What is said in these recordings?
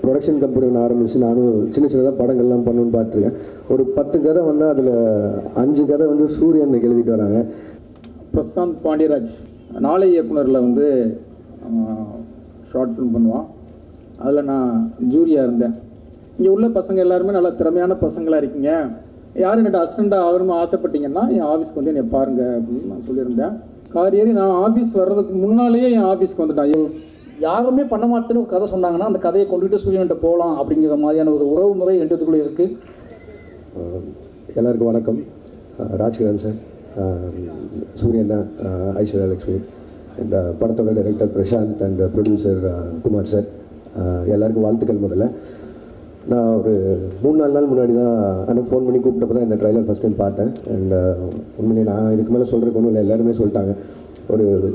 Production company ஒன்று ஆரம்பித்து நானும் சின்ன சின்னதாக படங்கள்லாம் பண்ணணும்னு பார்த்துருக்கேன். ஒரு 10 கதை வந்தால் அதில் 5 கதை வந்து சூரியன் எழுதிட்டு வராங்க. பிரசாந்த் பாண்டியராஜ் நாளை இயக்குனரில் வந்து ஷார்ட் ஃபிலிம் பண்ணுவான். அதில் நான் ஜூரியாக இருந்தேன். இங்கே உள்ள பசங்க எல்லாருமே நல்ல திறமையான பசங்களாக இருக்கீங்க, யாரும் என்கிட்ட அசிஸ்டண்ட்டாக ஆகணும்னு ஆசைப்பட்டீங்கன்னா என் ஆஃபீஸ்க்கு வந்து என்னை பாருங்கள் அப்படின்னு நான் சொல்லியிருந்தேன். கார் ஏறி நான் ஆஃபீஸ் வர்றதுக்கு முன்னாலேயே என் ஆஃபீஸ்க்கு வந்துட்டேன். யாருமே பண்ண மாட்டேன்னு ஒரு கதை சொன்னாங்கன்னா அந்த கதையை கொண்டுகிட்டு சூரியன்கிட்ட போகலாம் அப்படிங்கிற மாதிரியான ஒரு உறவு முறை ரெண்டுத்துக்குள்ளே இருக்குது. எல்லாருக்கும் வணக்கம். ராஜ்கிரண் சார், சூரியன் தான், ஐஸ்வர்யா லக்ஷ்மி, இந்த படத்தோட director Prashanth and producer Kumar sir, எல்லாருக்கும் வாழ்த்துக்கள். முதல்ல நான் ஒரு 3-4 நாள் முன்னாடி தான் ஆனால் ஃபோன் பண்ணி கூப்பிட்டப்போ தான் இந்த ட்ரைலர் ஃபஸ்ட் டைம் பார்த்தேன். அண்ட் உண்மையிலே நான் இதுக்கு மேலே சொல்கிறதுக்கு ஒன்றும் இல்லை, எல்லாருமே சொல்லிட்டாங்க.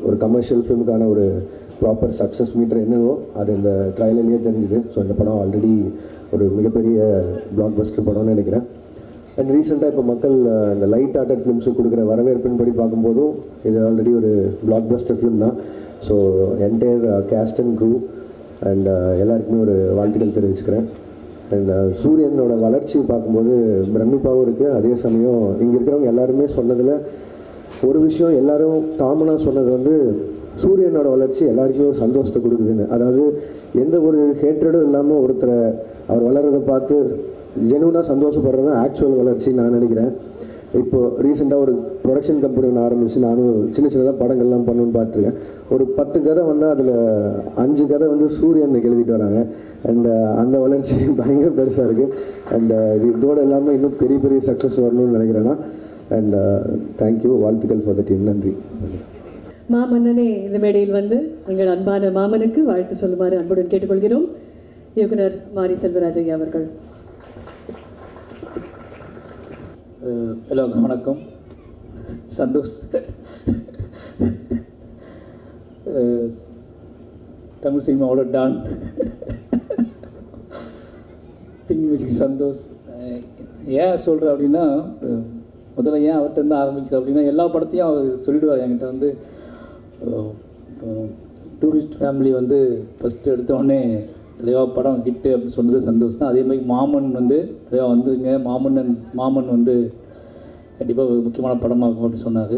ஒரு கமர்ஷியல் ஃபிலிமுக்கான ஒரு ப்ராப்பர் சக்ஸஸ் மீட்டர் என்னவோ அது இந்த ட்ரைலர்லேயே தெரிஞ்சுது. ஸோ இந்த படம் ஆல்ரெடி ஒரு மிகப்பெரிய பிளாக் பஸ்டர் படம்னு நினைக்கிறேன். அண்ட் ரீசெண்டாக இப்போ மக்கள் இந்த லைட் ஹார்ட்டட் ஃபிலிம்ஸுக்கு கொடுக்குற வரவேற்பின் படி பார்க்கும்போதும் இது ஆல்ரெடி ஒரு பிளாக் பஸ்டர் ஃபிலிம் தான். So entire cast and crew and எல்லாருக்குமே ஒரு வாழ்த்துக்கள் தெரிவிச்சுக்கிறேன். அண்ட் சூரியனோட வளர்ச்சி பார்க்கும்போது பிரமிப்பாகவும் இருக்குது. அதே சமயம் இங்கே இருக்கிறவங்க எல்லாருமே சொன்னதில் ஒரு விஷயம் எல்லாரும் காமனாக சொன்னது வந்து சூரியனோட வளர்ச்சி எல்லாருக்குமே ஒரு சந்தோஷத்தை கொடுக்குதுன்னு. அதாவது எந்த ஒரு ஹேட்ரடும் இல்லாமல் ஒருத்தரை அவர் வளர்கிறத பார்த்து ஜெனுவனாக சந்தோஷப்படுறது தான் ஆக்சுவல் வளர்ச்சி நான் நினைக்கிறேன். இப்போது ரீசெண்டாக ஒரு ப்ரொடக்ஷன் கம்பெனி ஒன்று ஆரம்பித்து நானும் சின்ன சின்னதாக படங்கள்லாம் பண்ணணும்னு பார்த்துருக்கேன். ஒரு 10 கதை வந்தால் அதில் 5 கதை வந்து சூரியன் எழுதிட்டு வராங்க. அண்ட் அந்த வளர்ச்சி பயங்கர பெருசாக இருக்குது. அண்ட் இதோடு இல்லாமல் இன்னும் பெரிய பெரிய சக்ஸஸ் வரணும்னு நினைக்கிறேன்னா. அண்ட் தேங்க்யூ, வாழ்த்துக்கள் ஃபார் த டீம். நன்றி. மாமன்னனே இந்த மேடையில் வந்து எங்கள் அன்பான மாமனுக்கு வாழ்த்து சொல்லுமாறு அன்புடன் கேட்டுக்கொள்கிறோம். இயக்குனர் மாரி செல்வராஜையா அவர்கள். எல்லோருக்கும் வணக்கம். சந்தோஷ், தமிழ் சினிமாவோட டான் திங் மியூசிக் சந்தோஷ். ஏன் சொல்கிறேன் அப்படின்னா, முதல்ல ஏன் அவர்கிட்ட இருந்து ஆரம்பிக்குது அப்படின்னா, எல்லா படத்தையும் அவர் சொல்லிடுவார் என்கிட்ட வந்து. டூரிஸ்ட் ஃபேமிலி வந்து ஃபஸ்ட்டு எடுத்தோடனே தலைவா படம் ஹிட்டு அப்படின்னு சொன்னது சந்தோஷம் தான். அதே மாதிரி மாமன் வந்து தலைவா வந்துங்க, மாமன் வந்து கண்டிப்பாக ஒரு முக்கியமான படமாக இருக்கும் அப்படின்னு சொன்னார்.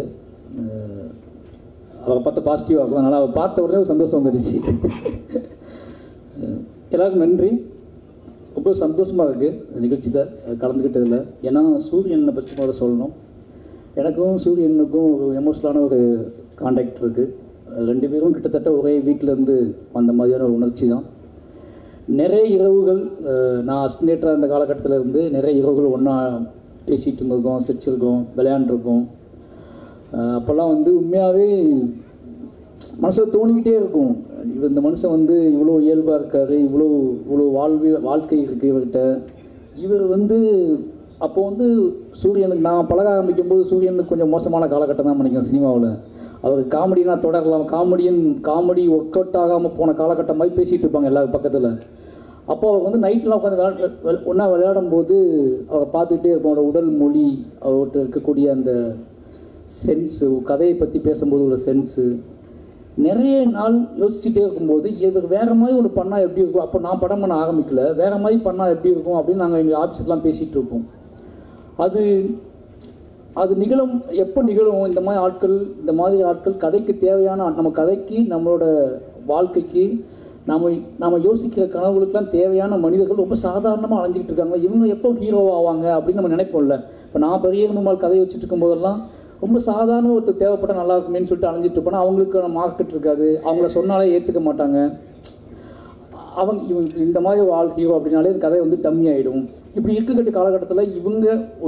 அவரை பார்த்து பாசிட்டிவாக இருக்கும். அதனால் அவரை பார்த்த உடனே ஒரு சந்தோஷம் வந்துடுச்சு. எல்லாருக்கும் நன்றி. ரொம்ப சந்தோஷமாக இருக்குது நிகழ்ச்சியில் கலந்துக்கிட்டதில். ஏன்னா சூரியனை பற்றி முதல்ல சொல்லணும். எனக்கும் சூரியனுக்கும் ஒரு எமோஷனலான ஒரு கான்டாக்ட் இருக்குது. 2 பேரும் கிட்டத்தட்ட ஒரே வீட்டிலேருந்து வந்த மாதிரியான ஒரு உணர்ச்சி தான். நிறைய இரவுகள் நான் அசினேட்டராக இந்த காலகட்டத்தில் இருந்து நிறைய இரவுகள் ஒன்றா பேசிகிட்டு இருந்திருக்கோம், சிரிச்சிருக்கோம், விளையாண்டுருக்கோம். அப்போல்லாம் வந்து உண்மையாகவே மனசில் தோணிக்கிட்டே இருக்கும், இந்த மனுஷன் வந்து இவ்வளோ இயல்பாக இருக்கார், இவ்வளோ வாழ்க்கை இருக்குது இவர்கிட்ட. இவர் வந்து அப்போ வந்து சூரியனுக்கு நான் பழக ஆரம்பிக்கும் போது சூரியனுக்கு கொஞ்சம் மோசமான காலகட்டம் தான் நினைக்கிறேன் சினிமாவில். அவர் காமெடினா தொடரலாம், காமெடி ஒர்க் அவுட் ஆகாமல் போன காலகட்டம் மாதிரி பேசிகிட்டு இருப்பாங்க எல்லாரும் பக்கத்தில். அப்போ அவர் வந்து நைட்லாம் உட்காந்து ஒன்றா விளையாடும் போது அவரை பார்த்துக்கிட்டே இருப்போம். அவரோட உடல் மொழி, அவர்கிட்ட இருக்கக்கூடிய அந்த சென்ஸு, கதையை பற்றி பேசும்போது ஒரு சென்ஸு, நிறைய நாள் யோசிச்சுட்டே இருக்கும்போது இவர் வேறு மாதிரி ஒன்று பண்ணால் எப்படி இருக்கும். அப்போ நான் படம் பண்ண ஆரம்பிக்கல, வேறு மாதிரி பண்ணால் எப்படி இருக்கும் அப்படின்னு நாங்கள் எங்கள் ஆஃபீஸுக்கெலாம் பேசிகிட்டு இருப்போம். அது நிகழும், எப்போ நிகழும் இந்த மாதிரி ஆட்கள் கதைக்கு தேவையான, நம்ம கதைக்கு நம்மளோட வாழ்க்கைக்கு நாம் யோசிக்கிற கனவுகளுக்கெல்லாம் தேவையான மனிதர்கள் ரொம்ப சாதாரணமாக அலைஞ்சிக்கிட்டு இருக்காங்க. இவங்க எப்போ ஹீரோ ஆவாங்க அப்படின்னு நம்ம நினைப்போம்ல. இப்போ நான் பெரிய நம்மால் கதையை வச்சுட்டு இருக்கும்போதெல்லாம் ரொம்ப சாதாரண ஒருத்தர் தேவைப்பட்டால் நல்லா இருக்குமேன்னு சொல்லிட்டு அலைஞ்சிட்டு இருப்போம். அவங்களுக்கு மார்க்கெட் இருக்காது, அவங்கள சொன்னாலே ஏற்றுக்க மாட்டாங்க. இவங்க இந்த மாதிரி ஒரு ஆள் ஹீரோ அப்படின்னாலே கதை வந்து டம்மி ஆகிடும். இப்படி இருக்கக்கூடிய காலகட்டத்தில் இவங்க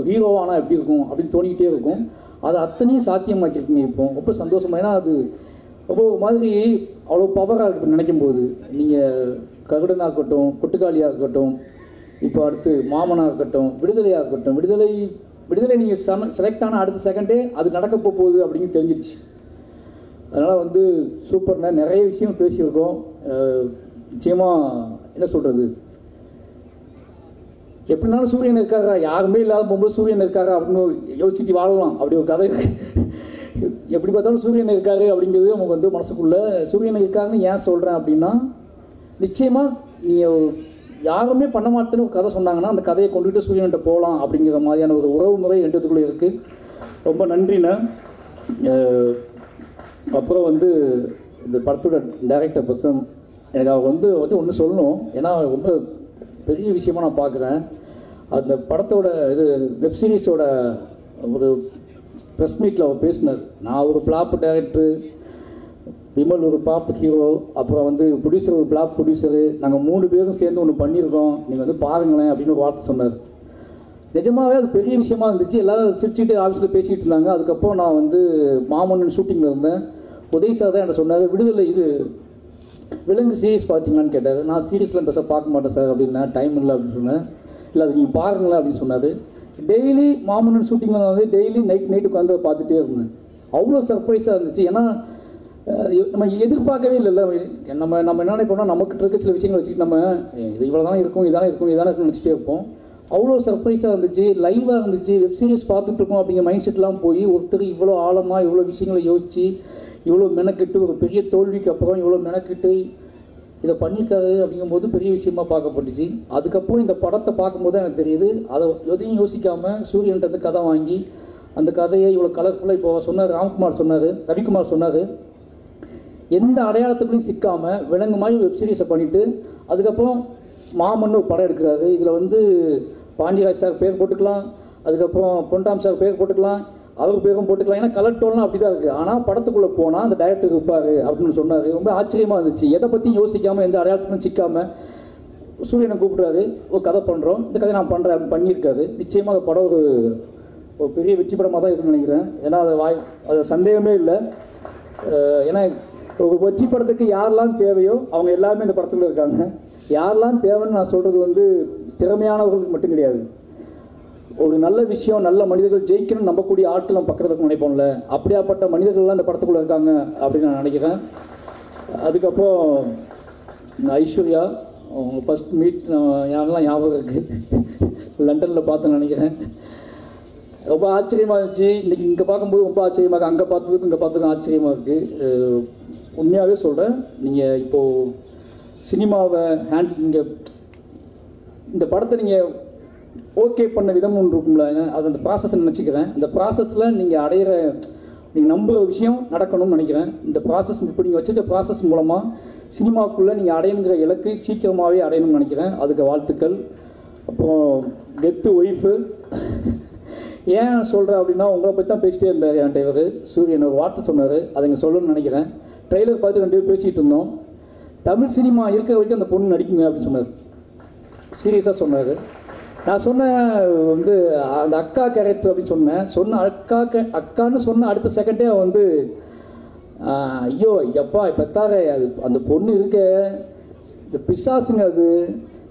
ஹீரோவானால் எப்படி இருக்கும் அப்படின்னு தோணிக்கிட்டே இருக்கும். அது அத்தனையும் சாத்தியமாக்கியிருக்கீங்க இப்போ. ரொம்ப சந்தோஷமாக, ஏன்னா அது ரொம்ப மாதிரி அவ்வளோ பவராக இருக்குது நினைக்கும் போது. நீங்கள் கருடனாக இருக்கட்டும், கொட்டுக்காளியாக இருக்கட்டும், இப்போ அடுத்து மாமனாக இருக்கட்டும், விடுதலையாக இருக்கட்டும், விடுதலை நீங்கள் செலக்ட் ஆன அடுத்த செகண்டே அது நடக்க போகுது அப்படின்னு தெரிஞ்சிருச்சு. அதனால் வந்து சூப்பர்னா நிறைய விஷயம் பேசியிருக்கோம். நிச்சயமாக என்ன சொல்கிறது, எப்படினாலும் சூரியன் இருக்காரா, யாருமே இல்லாத போகும்போது சூரியன் இருக்காரா அப்படின்னு யோசிச்சுட்டு வாழலாம். அப்படி ஒரு கதை எப்படி பார்த்தாலும் சூரியன் இருக்காரு அப்படிங்கிறது நமக்கு வந்து மனசுக்குள்ளே. சூரியன் இருக்காருன்னு ஏன் சொல்கிறேன் அப்படின்னா, நிச்சயமாக நீங்கள் யாருமே பண்ண மாட்டேன்னு ஒரு கதை சொன்னாங்கன்னா அந்த கதையை கொண்டுகிட்டு சூரியன்கிட்ட போகலாம் அப்படிங்கிற மாதிரியான ஒரு உறவு முறை ரெண்டுத்துக்குள்ளே இருக்குது. ரொம்ப நன்றிண்ணே. அப்புறம் வந்து இந்த படத்தோட டைரக்டர் பர்சன் எனக்கு அவர் வந்து ஒன்று சொல்லணும். ஏன்னா ரொம்ப பெரிய விஷயமா நான் பார்க்குறேன். அந்த படத்தோட வெப் சீரிஸோட ஒரு ப்ரெஸ் மீட்டில் அவர் பேசினார். நான் ஒரு பிளாப் டைரக்டரு, விமல் ஒரு பிளாப் ஹீரோ, அப்புறம் வந்து ப்ரொடியூசர் ஒரு பிளாப் ப்ரொடியூசரு, நாங்கள் 3 பேரும் சேர்ந்து ஒன்று பண்ணியிருக்கோம், நீங்கள் வந்து பாருங்களேன் அப்படின்னு ஒரு வார்த்தை சொன்னார். நிஜமாகவே அது பெரிய விஷயமா இருந்துச்சு. எல்லோரும் சிரிச்சுட்டு ஆஃபீஸில் பேசிகிட்டு இருந்தாங்க. அதுக்கப்புறம் நான் வந்து மாமன்னன் ஷூட்டிங்கில் இருந்தேன். உதய் சார் தான் என்ன சொன்னார், விடுதலை விலங்கு சீரீஸ் பார்த்தீங்களான்னு கேட்டார். நான் சீரீஸ்லாம் பெருசாக பார்க்க மாட்டேன் சார் அப்படின்னா, டைம் இல்லை அப்படின்னு சொன்னேன். இல்லை அது நீங்கள் பாருங்களேன் அப்படின்னு சொன்னார். டெய்லி மாமன்னன் ஷூட்டிங்கில் வந்து டெய்லி நைட்டு உட்காந்து பார்த்துட்டே இருந்தேன். அவ்வளோ சர்ப்ரைஸாக இருந்துச்சு. ஏன்னா நம்ம எதிர்பார்க்கவே இல்லைல்ல. நம்ம என்ன நினைப்போம்னா, நமக்கு இருக்க சில விஷயங்களை வச்சுக்கிட்டு நம்ம இது இவ்வளோ தான் இருக்கும், இதானே இருக்கும்னு நினச்சிட்டே இருப்போம். அவ்வளோ சர்ப்ரைஸாக இருந்துச்சு, லைவாக இருந்துச்சு. வெப் சீரிஸ் பார்த்துட்ருக்கோம் அப்படிங்கிற மைண்ட் செட்லாம் போய் ஒருத்தர் இவ்வளோ ஆழமாக இவ்வளோ விஷயங்களை யோசித்து இவ்வளோ மெனக்கிட்டு ஒரு பெரிய தோல்விக்கு அப்புறம் இவ்வளோ மெனக்கிட்டு இதை பண்ணியிருக்காரு அப்படிங்கும்போது பெரிய விஷயமா பார்க்கப்பட்டுச்சு. அதுக்கப்புறம் இந்த படத்தை பார்க்கும்போது எனக்கு தெரியுது, அதை எதையும் யோசிக்காமல் சூரியன்ட்டு கதை வாங்கி அந்த கதையை இவ்வளோ கலர்ஃபுல்லாக இப்போ சொன்னார் ரவிக்குமார் சொன்னார், எந்த அடையாளத்துக்குள்ளையும் சிக்காமல் விலங்கு மாதிரி வெப் சீரிஸை பண்ணிவிட்டு அதுக்கப்புறம் மாமன்னு ஒரு படம் எடுக்கிறாரு. இதில் வந்து பாண்டியராஜ் சார் பேர் போட்டுக்கலாம், அதுக்கப்புறம் பொன்டாம் சார் பேர் போட்டுக்கலாம், அவர் பேரும் போட்டுக்கலாம். ஏன்னா கலர் டோன்லாம் அப்படி தான் இருக்குது. ஆனால் படத்துக்குள்ளே போனால் அந்த டைரக்டர் இருப்பார் அப்படின்னு சொன்னார். ரொம்ப ஆச்சரியமாக இருந்துச்சு. எதை பற்றியும் யோசிக்காமல் எந்த அடையாளத்துக்கும் சிக்காமல் சூரியனை கூப்பிட்றாரு, ஒரு கதை பண்ணுறோம், இந்த கதை நான் பண்ணுறேன் பண்ணியிருக்காரு. நிச்சயமாக அந்த படம் ஒரு பெரிய வெற்றி படமாக தான் இருக்குன்னு நினைக்கிறேன். ஏன்னா அது சந்தேகமே இல்லை. ஏன்னா ஒரு வெற்றி படத்துக்கு யாரெல்லாம் தேவையோ அவங்க எல்லாருமே இந்த படத்துக்குள்ளே இருக்காங்க. யாரெல்லாம் தேவைன்னு நான் சொல்கிறது வந்து திறமையானவர்களுக்கு மட்டும் கிடையாது. ஒரு நல்ல விஷயம், நல்ல மனிதர்கள் ஜெயிக்கணும்னு நம்பக்கூடிய ஆட்கள் நம்ம பக்கத்தில் நினைப்போம்ல, அப்படியாப்பட்ட மனிதர்கள்லாம் இந்த படத்துக்குள்ளே இருக்காங்க அப்படின்னு நான் நினைக்கிறேன். அதுக்கப்புறம் ஐஸ்வர்யா அவங்க ஃபஸ்ட் மீட் யாரெல்லாம் ஞாபகம் இருக்குது, லண்டனில் பார்த்தேன்னு நினைக்கிறேன். ரொம்ப ஆச்சரியமாக இருந்துச்சு. இன்றைக்கி இங்கே பார்க்கும்போது ரொம்ப ஆச்சரியமாக இருக்குது, அங்கே பார்த்ததுக்கும் இங்கே பார்த்ததுக்கும் ஆச்சரியமாக இருக்குது. உண்மையாகவே சொல்கிறேன், நீங்கள் இப்போது சினிமாவை நீங்கள் இந்த படத்தை நீங்கள் ஓகே பண்ண விதம் ஒன்று இருக்கும்ல, அது அந்த ப்ராசஸை நினச்சிக்கிறேன். இந்த ப்ராசஸில் நீங்கள் நம்புகிற விஷயம் நடக்கணும்னு நினைக்கிறேன். இந்த ப்ராசஸ் இப்போ நீங்கள் வச்சுருக்க ப்ராசஸ் மூலமாக சினிமாவுக்குள்ளே நீங்கள் அடையணுங்கிற இலக்கு சீக்கிரமாகவே அடையணும்னு நினைக்கிறேன். அதுக்கு வாழ்த்துக்கள். அப்புறம் கெத்து ஒய்ஃபு ஏன் சொல்கிறேன் அப்படின்னா, உங்களை பற்றி தான் பேசிட்டே இருந்தார் என் டிரைவர் சூரியன். ஒரு வார்த்தை சொன்னார், அதை இங்கே சொல்லணும்னு நினைக்கிறேன். ட்ரெய்லர் பார்த்து 2 பேர் பேசிகிட்டு இருந்தோம். தமிழ் சினிமா இருக்கிற வரைக்கும் அந்த பொண்ணு நடிக்குங்க அப்படின்னு சொன்னார். சீரியஸாக சொன்னார். நான் சொன்னேன் வந்து அந்த அக்கா கேரக்டர் அப்படின்னு சொன்ன அக்கான்னு சொன்ன அடுத்த செகண்டே வந்து ஐயோ எப்பா பெத்தாரே அது அந்த பொண்ணு இருக்க இந்த பிசாசுங்க, அது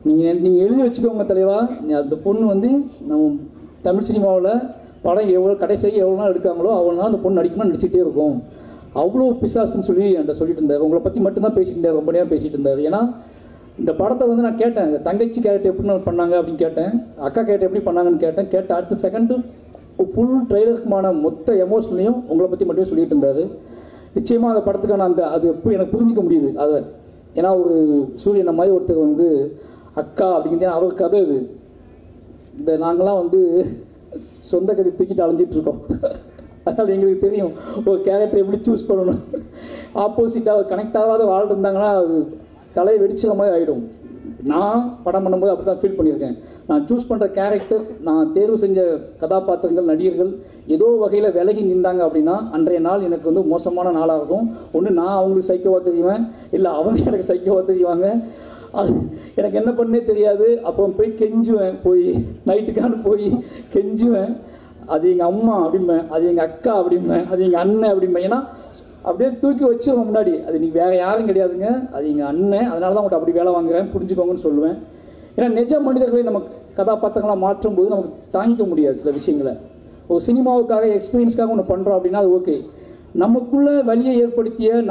நீங்கள் எழுதி வச்சுக்கோங்க தலைவா. அந்த பொண்ணு வந்து நம்ம தமிழ் சினிமாவில் படம் கடைசியாக எவ்வளோ நாள் எடுக்காங்களோ அவ்வளோ நாள் அந்த பொண்ணு நடிக்கணும்னு நடிச்சிட்டே இருக்கும். அவ்வளோ பிசாசுன்னு சொல்லி என்கிட்ட சொல்லிட்டு இருந்தார். உங்களை பற்றி மட்டும்தான் பேசிட்டு இருந்தார், ரொம்ப நேரம் பேசிகிட்டு இருந்தார். ஏன்னா இந்த படத்தை வந்து நான் கேட்டேன், இந்த தங்கச்சி கேரக்டர் எப்படி பண்ணாங்க அப்படின்னு கேட்டேன், அக்கா கேரக்டர் எப்படி பண்ணாங்கன்னு கேட்ட அடுத்த செகண்டு ஃபுல் ட்ரெய்லருக்குமான மொத்த எமோஷன்லையும் உங்களை பற்றி மட்டுமே சொல்லிட்டு இருந்தார். நிச்சயமாக அந்த படத்துக்கான அது எப்படி எனக்கு புரிஞ்சிக்க முடியுது அதை. ஏன்னா ஒரு சூரியனை மாதிரி ஒருத்தர் வந்து அக்கா அப்படிங்கிறது அவர் கதை. இது இந்த நாங்களாம் வந்து சொந்த கதை தூக்கிட்டு அலைஞ்சிட்ருக்கோம். அதனால் எங்களுக்கு தெரியும் ஒரு கேரக்டர் எப்படி சூஸ் பண்ணணும். ஆப்போசிட்டாக கனெக்ட் ஆகாத வாழ் இருந்தாங்கன்னா அது தலையை வெடிச்சிற மாதிரி ஆகிடும். நான் படம் பண்ணும்போது அப்படி தான் ஃபீல் பண்ணியிருக்கேன். நான் சூஸ் பண்ணுற கேரக்டர், நான் தேர்வு செஞ்ச கதாபாத்திரங்கள், நடிகர்கள் ஏதோ வகையில் விலகி நின்றாங்க அப்படின்னா அன்றைய நாள் எனக்கு வந்து மோசமான நாளாக இருக்கும். ஒன்று நான் அவங்களுக்கு சைக்கோவாக தெரியுவேன், இல்லை அவங்க எனக்கு சைக்கோவாக தெரியுவாங்க. அது எனக்கு என்ன பண்ணே தெரியாது. அப்புறம் போய் கெஞ்சுவேன், போய் நைட்டுக்கான போய் கெஞ்சுவேன். அது எங்கள் அம்மா அப்படிம்பேன், அது எங்கள் அக்கா அப்படிம்பேன், அது எங்கள் அண்ணன் அப்படிம்பேன். ஏன்னா அப்படியே தூக்கி வச்சிருவோம் முன்னாடி. அது நீங்கள் வேறு யாரும் கிடையாதுங்க, அது எங்கள் அண்ணன், அதனால தான் உங்கள்கிட்ட அப்படி வேலை வாங்குறேன், புரிஞ்சுக்கோங்கன்னு சொல்லுவேன். ஏன்னா நிஜ மனிதர்களை நம்ம கதாபாத்திரங்களாக மாற்றும் போது நமக்கு தாங்கிக்க முடியாது சில விஷயங்களை. ஒரு சினிமாவுக்காக எக்ஸ்பீரியன்ஸ்க்காக ஒன்று பண்ணுறோம் அப்படின்னா அது ஓகே. நமக்குள்ளே வழியை ஏற்படுத்திய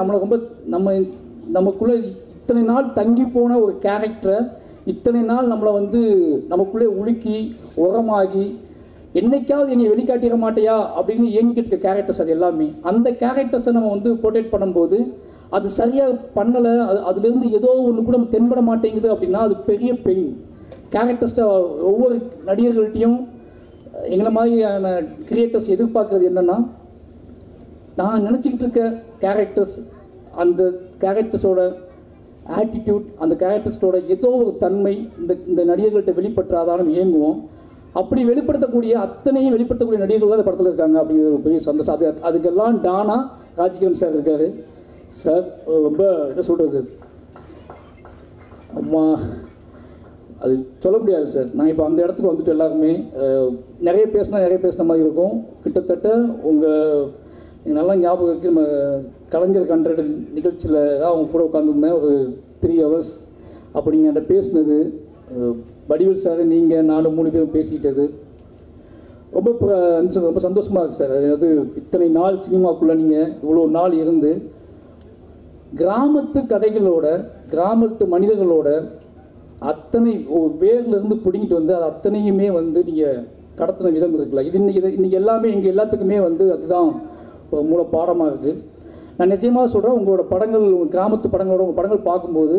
நமக்குள்ளே இத்தனை நாள் தங்கி போன ஒரு கேரக்டரை இத்தனை நாள் நம்மளை வந்து நமக்குள்ளே உலுக்கி உரமாகி என்னைக்காவது என்னை வெளிக்காட்டிட மாட்டேயா அப்படின்னு இயங்கிட்டு இருக்க கேரக்டர்ஸ், அது எல்லாமே அந்த கேரக்டர்ஸை நம்ம வந்து போர்ட்ரேட் பண்ணும்போது அது சரியாக பண்ணலை, அதுலேருந்து ஏதோ ஒன்று கூட தென்பட மாட்டேங்குது அப்படின்னா அது பெரிய பெயின். கேரக்டர்ஸ்ட்டை ஒவ்வொரு நடிகர்கள்ட்டையும் எங்களை மாதிரியான கிரியேட்டர்ஸ் எதிர்பார்க்கறது என்னென்னா, நான் நினச்சிக்கிட்டு இருக்க கேரக்டர்ஸ், அந்த கேரக்டர்ஸோட ஆட்டிடியூட், அந்த கேரக்டர்ஸோட ஏதோ ஒரு தன்மை இந்த நடிகர்கள்ட்ட வெளிப்பற்றாதாலும் இயங்குவோம். அப்படி வெளிப்படுத்தக்கூடிய அத்தனையும் வெளிப்படுத்தக்கூடிய நடிகர்கள் தான் அந்த படத்தில் இருக்காங்க அப்படிங்கிற ஒரு பெரிய சந்தோஷம். அதுக்கெல்லாம் டானா ராஜ்கிரண் சார் இருக்கார். சார் ரொம்ப என்ன சொல்கிறது, அம்மா அது சொல்ல முடியாது சார். நான் இப்போ அந்த இடத்துக்கு வந்துட்டு எல்லாருமே நிறைய பேசின மாதிரி இருக்கும். கிட்டத்தட்ட உங்கள் நல்லா ஞாபகம் இருக்குது, நம்ம கலைஞர் 100 நிகழ்ச்சியில் தான் அவங்க கூட உட்காந்துருந்தேன் ஒரு 3 hours. அப்போ நீங்கள் என்கிட்ட பேசினது, வடிவேல் சார் நீங்கள் 4-3 பேரும் பேசிக்கிட்டது ரொம்ப சந்தோஷமாக இருக்குது சார். அதாவது இத்தனை நாள் சினிமாக்குள்ளே நீங்கள் இவ்வளோ நாள் இருந்து கிராமத்து கதைகளோட, கிராமத்து மனிதர்களோட அத்தனை வேர்லேருந்து பிடிங்கிட்டு வந்து அது அத்தனையுமே வந்து நீங்கள் கடத்தின விதம் இருக்குல்ல, இது இன்னைக்கு எல்லாமே எங்கள் எல்லாத்துக்குமே வந்து அதுதான் மூல பாடமாக இருக்குது. நான் நிச்சயமாக சொல்கிறேன், உங்களோட படங்கள், உங்கள் கிராமத்து படங்களோட உங்கள் படங்கள் பார்க்கும்போது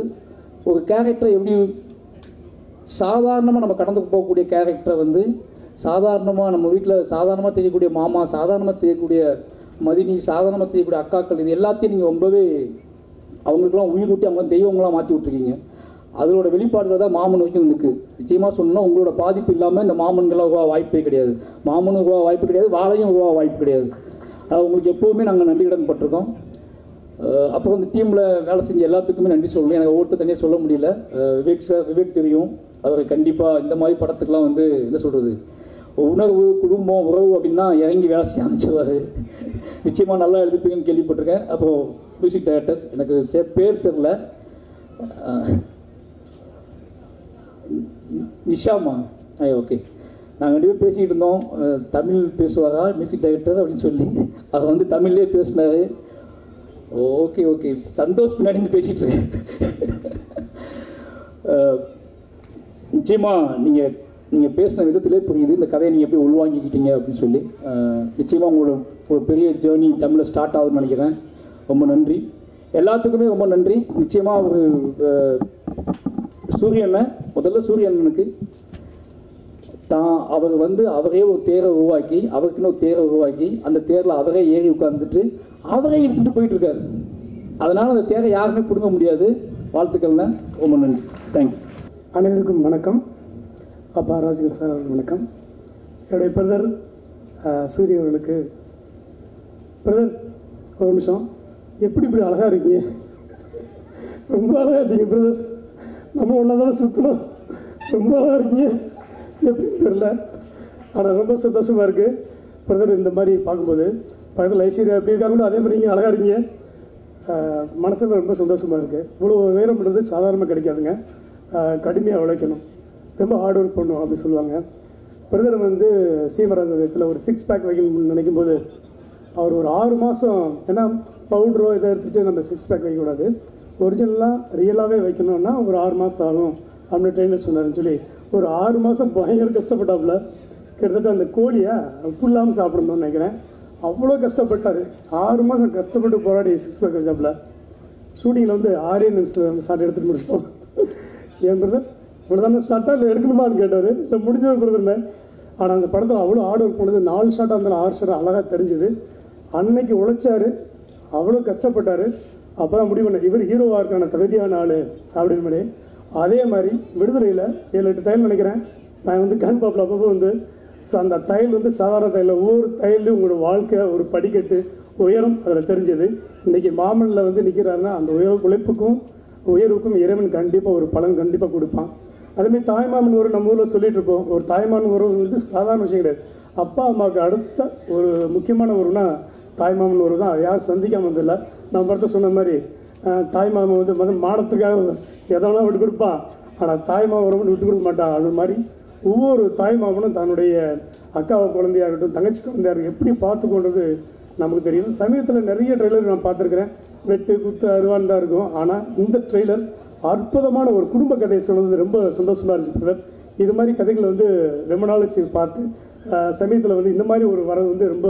ஒரு கேரக்டரை எப்படி சாதாரணமாக நம்ம கடந்து போகக்கூடிய கேரக்டரை வந்து சாதாரணமாக நம்ம வீட்டில் சாதாரணமாக தெரியக்கூடிய மாமா, சாதாரணமாக தெரியக்கூடிய மதினி, சாதாரணமாக தெரியக்கூடிய அக்காக்கள், இது எல்லாத்தையும் நீங்கள் ரொம்பவே அவங்களுக்குலாம் உயிர் ஊட்டி அவங்க தெய்வங்களாம் மாற்றி விட்ருக்கீங்க. அதோட வெளிப்பாடுகள் தான் மாமன் வரைக்கும் இருக்குது. நிச்சயமாக சொல்லணும்னா உங்களோட பாதிப்பு இல்லாமல் இந்த மாமன்களாக உருவா வாய்ப்பே கிடையாது, மாமனும் உருவா வாய்ப்பு கிடையாது, வாழையும் உருவா வாய்ப்பு கிடையாது. உங்களுக்கு எப்போவுமே நாங்கள் நன்றி கடன் பட்டிருக்கோம். அப்புறம் இந்த டீமில் வேலை செஞ்ச எல்லாத்துக்குமே நன்றி சொல்லணும். எனக்கு ஒவ்வொருத்தர் தனியாக சொல்ல முடியல. விவேக் சார், விவேக் தெரியும், அவர் கண்டிப்பாக இந்த மாதிரி படத்துக்கெலாம் வந்து என்ன சொல்கிறது, உணர்வு, குடும்பம், உறவு அப்படின்னா இறங்கி வேலை செய்ய ஆரம்பிச்சிருவார். நிச்சயமாக நல்லா எழுதிப்பீங்கன்னு கேள்விப்பட்டிருக்கேன். அப்போது மியூசிக் டைரக்டர், எனக்கு பேர் தெரில, நிஷாமா, ஓகே, நாங்கள் 2 பேரும் பேசிக்கிட்டு இருந்தோம், தமிழ் பேசுவாரா மியூசிக் டைரக்டர் அப்படின்னு சொல்லி அவர் வந்து தமிழ்லேயே பேசினார். ஓகே ஓகே, சந்தோஷ் பின்னாடி இருந்து பேசிகிட்டு இருக்கேன். நிச்சயமாக நீங்கள் பேசின விதத்திலே புரியுது இந்த கதையை நீங்கள் எப்படி உள்வாங்கிக்கிட்டீங்க அப்படின்னு சொல்லி. நிச்சயமாக உங்களோட ஒரு பெரிய ஜேர்னி தமிழில் ஸ்டார்ட் ஆகுதுன்னு நினைக்கிறேன். ரொம்ப நன்றி, எல்லாத்துக்குமே ரொம்ப நன்றி. நிச்சயமாக ஒரு முதல்ல சூரியனுக்கு அவர் வந்து அவரே ஒரு தேரை உருவாக்கி, அவருக்குன்னு ஒரு தேரை உருவாக்கி அந்த தேரில் அவரே ஏறி உட்கார்ந்துட்டு அவரே இழுத்துட்டு போயிட்டு இருக்காரு. அதனால் அந்த தேரை யாருமே பிடுங்க முடியாது. வாழ்த்துக்கள்ண்ணா, ரொம்ப நன்றி, தேங்க்யூ. அனைவருக்கும் வணக்கம். அப்பா ராஜ்கிரண் சார் அவர்கள் வணக்கம். என்னுடைய பிரதர் சூரிய அவர்களுக்கு, பிரதர் ஒரு நிமிஷம், எப்படி இப்படி அழகாக இருக்கீங்க, ரொம்ப அழகாக இருக்கீங்க பிரதர், நம்ம ஒன்றா தானே சுற்றணும், ரொம்ப அழகாக இருக்கீங்க, எப்படின்னு தெரில, ஆனால் ரொம்ப சந்தோஷமாக இருக்குது பிரதர். இந்த மாதிரி பார்க்கும்போது பக்கத்தில் ஐஸ்வர்யா எப்படி இருக்காங்களோ அதே மாதிரி நீங்கள் அழகாக இருக்கீங்க. மனசில் ரொம்ப சந்தோஷமாக இருக்குது. இவ்வளோ உயரம்ன்றது சாதாரணமாக கிடைக்காதுங்க, கடுமையாக உழைக்கணும், ரொம்ப ஹார்ட் ஒர்க் பண்ணணும் அப்படின்னு சொல்லுவாங்க. பிரதர் வந்து சீமராஜத்தில் ஒரு 6 பேக் வைக்கணும்னு நினைக்கும் போது அவர் ஒரு 6 மாதம், ஏன்னா பவுட்ரோ இதை எடுத்துகிட்டு நம்ம 6 பேக் வைக்கக்கூடாது, ஒரிஜினலாக ரியலாகவே வைக்கணும்னா ஒரு 6 மாதம் ஆகும் அப்படின்னு ட்ரெயினர் சொன்னார்னு சொல்லி ஒரு 6 மாதம் பயங்கர கஷ்டப்பட்டாப்புல. கிட்டத்தட்ட அந்த கோழியை உப்பு இல்லாமல் சாப்பிடணும்னு நினைக்கிறேன், அவ்வளோ கஷ்டப்பட்டார். 6 மாதம் கஷ்டப்பட்டு போராடி 6 பேக் வச்சாப்புல. ஷூட்டிங்கில் வந்து 6 நிமிஷத்தில் வந்து ஸ்டார்ட் எடுத்துகிட்டு முடிச்சிட்டோம். என் பிரதர் இவ்வளோ தானே ஸ்டார்ட்டாக இல்லை எடுக்கணுமான்னு கேட்டார். இல்லை முடிஞ்சது பிரதர். ஆனால் அந்த படத்தில் அவ்வளோ ஆர்ட் ஒர்க் பண்ணது, 4 ஷாட்டாக இருந்தாலும் 6 ஷாட்டாக அழகாக தெரிஞ்சுது. அன்னைக்கு உழைச்சார், அவ்வளோ கஷ்டப்பட்டார். அப்போ தான் முடிவு பண்ண இவர் ஹீரோவாக இருக்கான தகுதியான ஆள் அப்படின்னு மாதிரி. அதே மாதிரி விடுதலையில் 7-8 தையல் நினைக்கிறேன், நான் வந்து கண் பாப்பில் அப்பப்போ வந்து அந்த தையல் வந்து சாதாரண தையல், ஒவ்வொரு தையல்லையும் உங்களோட வாழ்க்கை ஒரு படிக்கட்டு உயரம் அதில் தெரிஞ்சது. இன்றைக்கி மாமனில் வந்து நிற்கிறாருன்னா அந்த உயர்வுக்கும் இறைவன் கண்டிப்பாக ஒரு பலன் கண்டிப்பாக கொடுப்பான். அதேமாதிரி தாய்மாமன் உறவு நம்ம ஊரில் சொல்லிட்டு இருப்போம். ஒரு தாய்மாமன் உறவு வந்து சாதாரண விஷயம் கிடையாது. அப்பா அம்மாவுக்கு அடுத்த ஒரு முக்கியமான உறவுனா தாய்மாமன் உறவு தான். அது யாரும் சந்திக்காமல் வந்தில்லை. நம்ம படத்தை சொன்ன மாதிரி தாய்மாமன் வந்து மானத்துக்காக எதனா விட்டு கொடுப்பான், ஆனால் தாய்மாமன் உறவுன்னு விட்டு கொடுக்க மாட்டான். அது மாதிரி ஒவ்வொரு தாய்மாமனும் தன்னுடைய அக்காவை குழந்தையாக இருக்கட்டும், தங்கச்சி குழந்தையாக இருக்கட்டும், எப்படி பார்த்து கொண்டது நமக்கு தெரியும். சமீபத்தில் நிறைய ட்ரெய்லர் நான் பார்த்துருக்குறேன், வெட்டு குத்து அருவான் தான் இருக்கும். ஆனால் இந்த ட்ரெய்லர் அற்புதமான ஒரு குடும்ப கதையை சொன்னது ரொம்ப சந்தோஷமாக இருந்துச்சு பிரதர். இது மாதிரி கதைகளை வந்து ரொம்ப நாள் பார்த்து சமயத்தில் வந்து இந்த மாதிரி ஒரு வரது வந்து ரொம்ப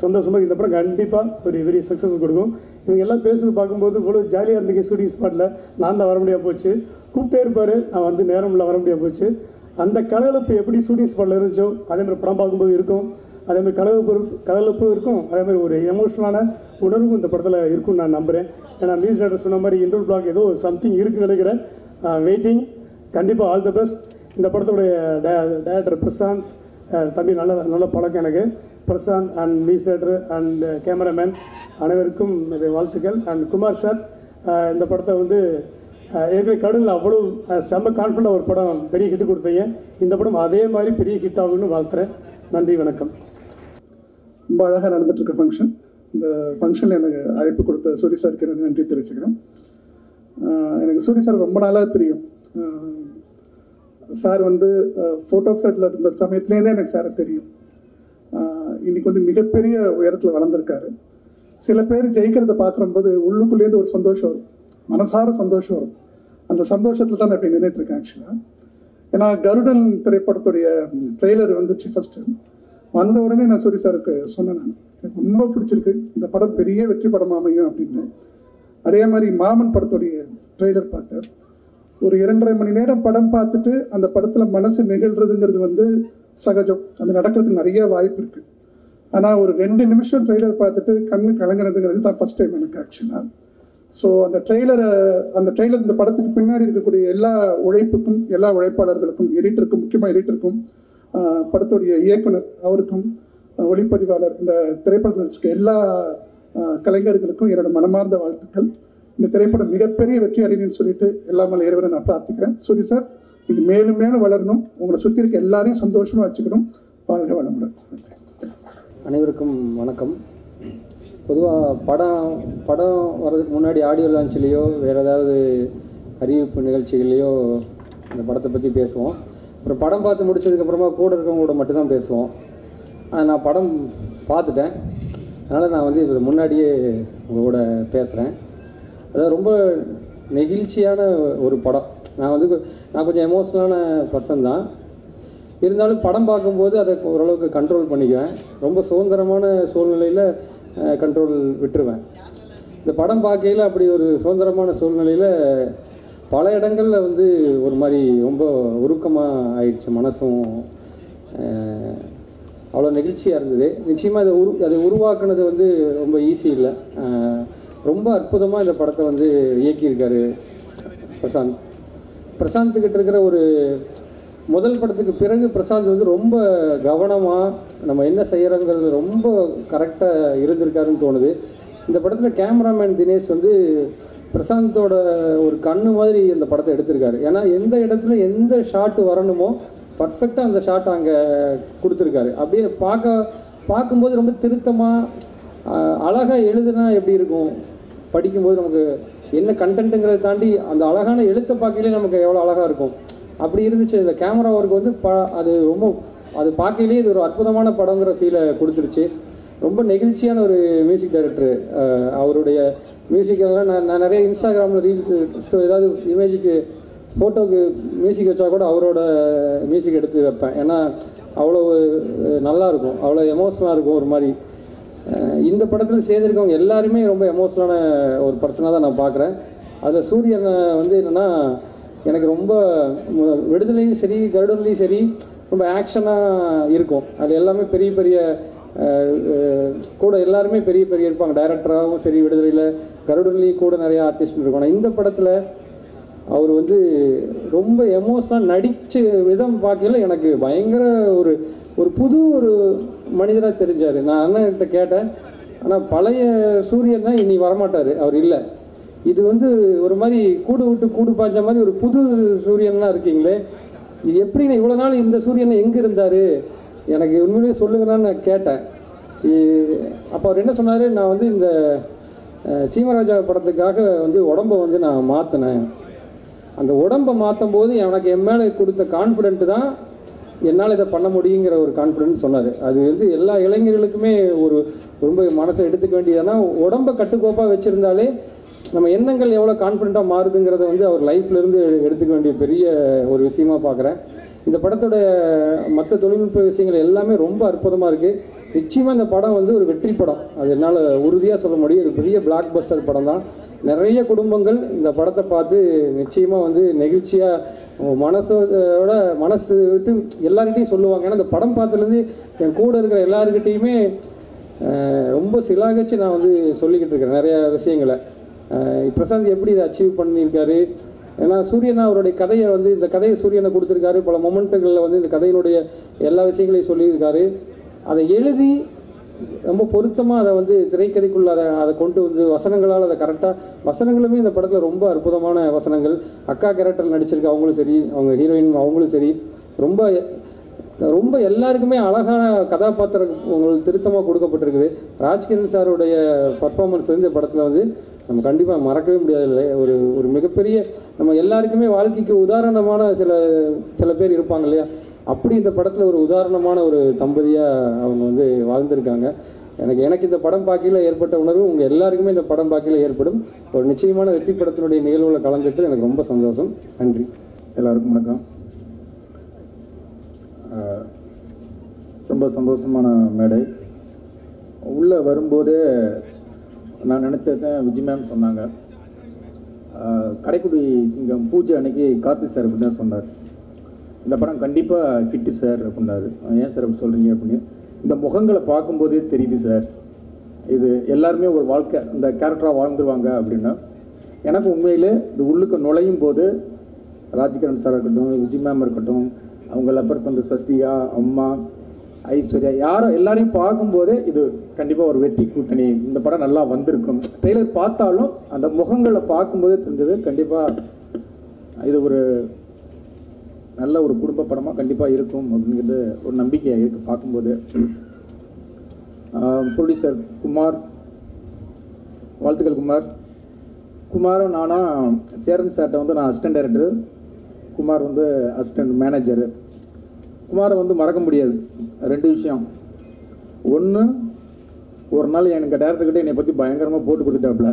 சந்தோஷமாக இந்த படம் கண்டிப்பாக ஒரு வெரி சக்ஸஸ் கொடுக்கும். இவங்க எல்லாம் பேசுறது பார்க்கும்போது இவ்வளோ ஜாலியாக இருந்துச்சு. ஷூட்டிங் ஸ்பாட்டில் நான் தான் வர முடியாது போச்சு, கூப்பிட்டே இருப்பார், நான் வந்து நேரமில் வர முடியாது போச்சு. அந்த கலகலப்பு எப்படி ஷூட்டிங் ஸ்பாட்டில் இருந்துச்சோ அதேமாதிரி படம் பார்க்கும்போது இருக்கும். அதேமாதிரி கலகலப்பு இருக்கும். அதேமாதிரி ஒரு எமோஷனலான உணர்வும் இந்த படத்தில் இருக்கும்னு நான் நம்புகிறேன். ஏன்னா மியூசிக் டைரக்டர் சொன்ன மாதிரி இன்டர்வல் பிளாக் ஏதோ சம்திங் இருக்குன்னு நினைக்கிறேன். வெயிட்டிங். கண்டிப்பாக ஆல் தி பெஸ்ட். இந்த படத்துடைய டைரக்டர் பிரசாந்த் தம்பி நல்ல பழக்கம் எனக்கு. Prashanth and music director and cameraman அனைவருக்கும் இது வாழ்த்துக்கள். அண்ட் குமார் சார் இந்த படத்தை வந்து ஏற்கனவே கடலில் அவ்வளோ செம்ம கான்ஃபிடண்டாக ஒரு படம் பெரிய ஹிட் கொடுத்தீங்க. இந்த படம் அதே மாதிரி பெரிய ஹிட் ஆகும்னு வாழ்த்துறேன். நன்றி, வணக்கம். ரொம்ப அழகாக நடந்துட்டுருக்க ஃபங்க்ஷன். இந்த ஃபங்க்ஷனில் எனக்கு அழைப்பு கொடுத்த சூரிய சாருக்கு எனக்கு நன்றி தெரிவிச்சுக்கிறேன். எனக்கு சூரிய சார் ரொம்ப நாளாக தெரியும். சார் வந்து ஃபோட்டோ ஃப்ளட்டில் இருந்த சமயத்துலேருந்தே எனக்கு சாரை தெரியும். இன்னைக்கு வந்து மிகப்பெரிய உயரத்தில் வளர்ந்துருக்காரு. சில பேர் ஜெயிக்கிறத பார்க்கும்போது உள்ளுக்குள்ளேருந்து ஒரு சந்தோஷம் வரும், மனசார சந்தோஷம் வரும். அந்த சந்தோஷத்தில் தான் நான் இப்படி நின்றுட்டுருக்கேன் ஆக்சுவலாக. ஏன்னா கருடன் திரைப்படத்துடைய ட்ரெய்லர் வந்துச்சு ஃபஸ்ட்டு. வந்த உடனே நான் சூரிய சாருக்கு சொன்னேன், நான் எனக்கு ரொம்ப பிடிச்சிருக்கு, இந்த படம் பெரிய வெற்றி படம் அமையும் அப்படின்னு. அதே மாதிரி மாமன் படத்துடைய ட்ரெய்லர் பார்த்தேன். ஒரு 2.5 மணி நேரம் படம் பார்த்துட்டு அந்த படத்தில் மனசு நெகிழ்றதுங்கிறது வந்து சகஜம், அது நடக்கிறதுக்கு நிறைய வாய்ப்பு இருக்குது. ஆனால் ஒரு 2 நிமிஷம் ட்ரெய்லர் பார்த்துட்டு கண்ணு கலங்குறதுங்கிறது தான் ஃபஸ்ட் டைம் எனக்கு ஆக்சுவலாக. ஸோ அந்த ட்ரெய்லர் இந்த படத்துக்கு பின்னாடி இருக்கக்கூடிய எல்லா உழைப்புக்கும், எல்லா உழைப்பாளர்களுக்கும், எடிட்டருக்கும், முக்கியமாக எடிட்டருக்கும், படத்துடைய இயக்குனர் அவருக்கும், ஒளிப்பதிவாளர், இந்த திரைப்படத்தில் எல்லா கலைஞர்களுக்கும் என்னோட மனமார்ந்த வாழ்த்துக்கள். இந்த திரைப்படம் மிகப்பெரிய வெற்றி அடையணும்னு சொல்லிட்டு எல்லாமே இறைவனை நான் பிரார்த்திக்கிறேன். சூரி சார், இது மேலும் மேலும் வளரணும், உங்களை சுற்றி இருக்க எல்லாரையும் சந்தோஷமாக வச்சுக்கணும். வாழ்க வளமுடன். அனைவருக்கும் வணக்கம். பொதுவாக படம் வர்றதுக்கு முன்னாடி ஆடியோ லான்ச்லேயோ வேறு ஏதாவது அறிவிப்பு நிகழ்ச்சிகள்லையோ அந்த படத்தை பற்றி பேசுவோம். அப்புறம் படம் பார்த்து முடிச்சதுக்கப்புறமா கூட இருக்கவங்களோட மட்டும்தான் பேசுவோம். நான் படம் பார்த்துட்டேன், அதனால் நான் வந்து இது முன்னாடியே உங்களோட பேசுகிறேன். அதாவது ரொம்ப நெகிழ்ச்சியான ஒரு படம். நான் கொஞ்சம் எமோஷ்னலான பர்சன் தான். இருந்தாலும் படம் பார்க்கும்போது அதை ஓரளவுக்கு கண்ட்ரோல் பண்ணிக்குவேன். ரொம்ப சுதந்திரமான சூழ்நிலையில் கண்ட்ரோல் விட்டுருவேன். இந்த படம் பார்க்கையில் அப்படி ஒரு சுதந்திரமான சூழ்நிலையில் பல இடங்களில் வந்து ஒரு மாதிரி ரொம்ப உருக்கமாக ஆயிடுச்சு. மனசும் அவ்வளோ நெகிழ்ச்சியாக இருந்தது. நிச்சயமாக அதை உருவாக்குனது வந்து ரொம்ப ஈஸி இல்லை. ரொம்ப அற்புதமாக இந்த படத்தை வந்து இயக்கியிருக்காரு பிரசாந்த்கிட்ட இருக்கிற ஒரு முதல் படத்துக்கு பிறகு பிரசாந்த் வந்து ரொம்ப கவனமாக நம்ம என்ன செய்கிறோங்கிறது ரொம்ப கரெக்டாக இருந்திருக்காருன்னு தோணுது. இந்த படத்தில் கேமராமேன் தினேஷ் வந்து பிரசாந்தோட ஒரு கண்ணு மாதிரி இந்த படத்தை எடுத்திருக்காரு. ஏன்னா எந்த இடத்துல எந்த ஷாட்டு வரணுமோ பர்ஃபெக்டாக அந்த ஷாட் அங்கே கொடுத்துருக்காரு. அப்படியே பார்க்கும்போது ரொம்ப திருத்தமாக அழகாக எழுதுனா எப்படி இருக்கும், படிக்கும்போது நமக்கு என்ன கண்டென்ட்டுங்கிறத தாண்டி அந்த அழகான எழுத்தை பார்க்கையிலே நமக்கு எவ்வளோ அழகாக இருக்கும், அப்படி இருந்துச்சு. இந்த கேமரா ஒர்க் வந்து அது பார்க்கையிலே இது ஒரு அற்புதமான படங்கிற ஃபீலை கொடுத்துருச்சு. ரொம்ப நெகிழ்ச்சியான ஒரு மியூசிக் டைரக்டர். அவருடைய மியூசிக்கெல்லாம் நான் நிறைய இன்ஸ்டாகிராமில் ரீல்ஸ் ஏதாவது இமேஜுக்கு ஃபோட்டோவுக்கு மியூசிக் வச்சா கூட அவரோட மியூசிக் எடுத்து வைப்பேன். ஏன்னா அவ்வளோ நல்லாயிருக்கும், அவ்வளோ எமோஷனலாக இருக்கும் ஒரு மாதிரி. இந்த படத்தில் சேர்ந்துருக்கவங்க எல்லாருமே ரொம்ப எமோஷனலான ஒரு பர்சனாக தான் நான் பார்க்குறேன். அதில் சூரியன் வந்து என்னென்னா எனக்கு ரொம்ப விடுதலையும் சரி கருடன்லேயும் சரி ரொம்ப ஆக்ஷனாக இருக்கும். அது எல்லாமே பெரிய பெரிய கூட எல்லாருமே பெரிய பெரிய இருப்பாங்க. டைரக்டராகவும் சரி, விடுதலையில் கருடன்லேயும் கூட நிறைய ஆர்டிஸ்ட் இருக்கும். ஆனால் இந்த படத்தில் அவர் வந்து ரொம்ப எமோஷனலாக நடித்த விதம் பார்க்கல எனக்கு பயங்கர ஒரு புது ஒரு மனிதராக தெரிஞ்சார். நான் அண்ணன்கிட்ட கேட்டேன், ஆனால் பழைய சூரியன் தான் இனி வரமாட்டார், அவர் இல்லை. இது வந்து ஒரு மாதிரி கூடு விட்டு கூடு பாய்ஞ்ச மாதிரி ஒரு புது சூரியன்லாம் இருக்கீங்களே, இது எப்படின்னு இவ்வளோ நாள் இந்த சூரியன் எங்கே இருந்தார் எனக்கு உண்மையிலேயே சொல்லுங்கன்னு நான் கேட்டேன். அப்போ அவர் என்ன சொன்னார், நான் வந்து இந்த சீமராஜா படத்துக்காக வந்து உடம்பை வந்து நான் மாற்றினேன். அந்த உடம்பை மாற்றும் போது எனக்கு என் மேலே கொடுத்த கான்ஃபிடென்ட்டு தான் என்னால் இதை பண்ண முடியுங்கிற ஒரு கான்ஃபிடென்ஸ் சொன்னார். அது வந்து எல்லா இளைஞர்களுக்குமே ஒரு ரொம்ப மனசை எடுத்துக்க வேண்டியதுன்னா, உடம்பை கட்டுக்கோப்பாக வச்சுருந்தாலே நம்ம எண்ணங்கள் எவ்வளோ கான்ஃபிடென்ட்டாக மாறுதுங்கிறத வந்து அவர் லைஃப்லேருந்து எடுத்துக்க வேண்டிய பெரிய ஒரு விஷயமா பார்க்குறேன். இந்த படத்தோட மற்ற தொழில்நுட்ப விஷயங்கள் எல்லாமே ரொம்ப அற்புதமாக இருக்குது. நிச்சயமாக இந்த படம் வந்து ஒரு வெற்றி படம், அது என்னால் உறுதியாக சொல்ல முடியும். ஒரு பெரிய பிளாக் பஸ்டர் படம் தான். நிறைய குடும்பங்கள் இந்த படத்தை பார்த்து நிச்சயமாக வந்து நெகிழ்ச்சியாக மனசு விட்டு எல்லார்கிட்டையும் சொல்லுவாங்க. ஏன்னா இந்த படம் பார்த்ததுலேருந்து என் கூட இருக்கிற எல்லாருக்கிட்டையுமே ரொம்ப சிலாகச்சு நான் வந்து சொல்லிக்கிட்டு இருக்கிறேன் நிறைய விஷயங்களை. பிரசாந்த் எப்படி இதை அச்சீவ் பண்ணியிருக்காரு, ஏன்னா சூரியனா அவருடைய கதையை வந்து இந்த கதையை சூரியனை கொடுத்துருக்காரு. பல மொமெண்ட்டுகளில் வந்து இந்த கதையினுடைய எல்லா விஷயங்களையும் சொல்லியிருக்காரு. அதை எழுதி ரொம்ப பொருத்தமாக அதை வந்து திரைக்கதைக்குள்ள அதை கொண்டு வந்து வசனங்களால் அதை கரெக்டாக வசனங்களுமே இந்த படத்தில் ரொம்ப அற்புதமான வசனங்கள். அக்கா கேரக்டர் நடிச்சிருக்க அவங்களும் சரி, அவங்க ஹீரோயின் அவங்களும் சரி, ரொம்ப ரொம்ப எல்லாருக்குமே அழகான கதாபாத்திரம் உங்களுக்கு திருத்தமாக கொடுக்கப்பட்டிருக்குது. ராஜ்கிரண் சாருடைய பர்ஃபார்மன்ஸ் வந்து இந்த படத்தில் வந்து நம்ம கண்டிப்பாக மறக்கவே முடியாது. இல்லை, ஒரு ஒரு மிகப்பெரிய நம்ம எல்லாருக்குமே வாழ்க்கைக்கு உதாரணமான சில பேர் இருப்பாங்க இல்லையா, அப்படி இந்த படத்தில் ஒரு உதாரணமான ஒரு தம்பதியாக அவங்க வந்து வாழ்ந்திருக்காங்க. எனக்கு இந்த படம் பார்க்கையில் ஏற்பட்ட உணர்வு உங்கள் எல்லாருக்குமே இந்த படம் பார்க்கையில் ஏற்படும். ஒரு நிச்சயமான வெற்றி படத்தினுடைய நிகழ்வுகளை கலந்துட்டு எனக்கு ரொம்ப சந்தோஷம். நன்றி. எல்லாருக்கும் வணக்கம். ரொம்ப சந்தோஷமான மேடை. உள்ளே வரும்போதே நான் நினச்சதான் விஜய் மேம் சொன்னாங்க. கடைக்குடி சிங்கம் பூஜை அன்னைக்கு கார்த்தி சார் அப்படி தான் சொன்னார், இந்த படம் கண்டிப்பாக ஹிட்டு சார் அப்படின்னாரு. ஏன் சார் அப்படி சொல்கிறீங்க அப்படின்னு, இந்த முகங்களை பார்க்கும்போதே தெரியுது சார், இது எல்லாருமே ஒரு வாழ்க்கை இந்த கேரக்டராக வாழ்ந்துருவாங்க அப்படின்னா. எனக்கு உண்மையிலே இது உள்ளுக்கு நுழையும் போது ராஜ்கிரண் சார் இருக்கட்டும், விஜய் மேம் இருக்கட்டும், அவங்க லப்பர் பந்து ஸ்வஸ்திகா, அம்மா, ஐஸ்வர்யா, யாரோ எல்லாரையும் பார்க்கும்போதே இது கண்டிப்பாக ஒரு வெற்றி கூட்டணி, இந்த படம் நல்லா வந்திருக்கும். ட்ரெய்லர் பார்த்தாலும் அந்த முகங்களை பார்க்கும்போதே தெரிஞ்சது கண்டிப்பாக இது ஒரு நல்ல ஒரு குடும்ப படமாக கண்டிப்பாக இருக்கும் அப்படிங்கிறது ஒரு நம்பிக்கையாக இருக்குது பார்க்கும்போது. ப்ரொடியூசர் குமார், வாழ்த்துக்கள் குமார். குமாரும் நானும் சேரன் சார்கிட்ட வந்து நான் அசிஸ்டன்ட் டைரக்டர், குமார் வந்து அசிஸ்டன்ட் மேனேஜரு. குமாரை வந்து மறக்க முடியாது ரெண்டு விஷயம். ஒன்று, ஒரு நாள் எனக்கு டேரக்டர்கிட்ட என்னை பற்றி பயங்கரமாக போட்டு கொடுத்துட்டாப்புல,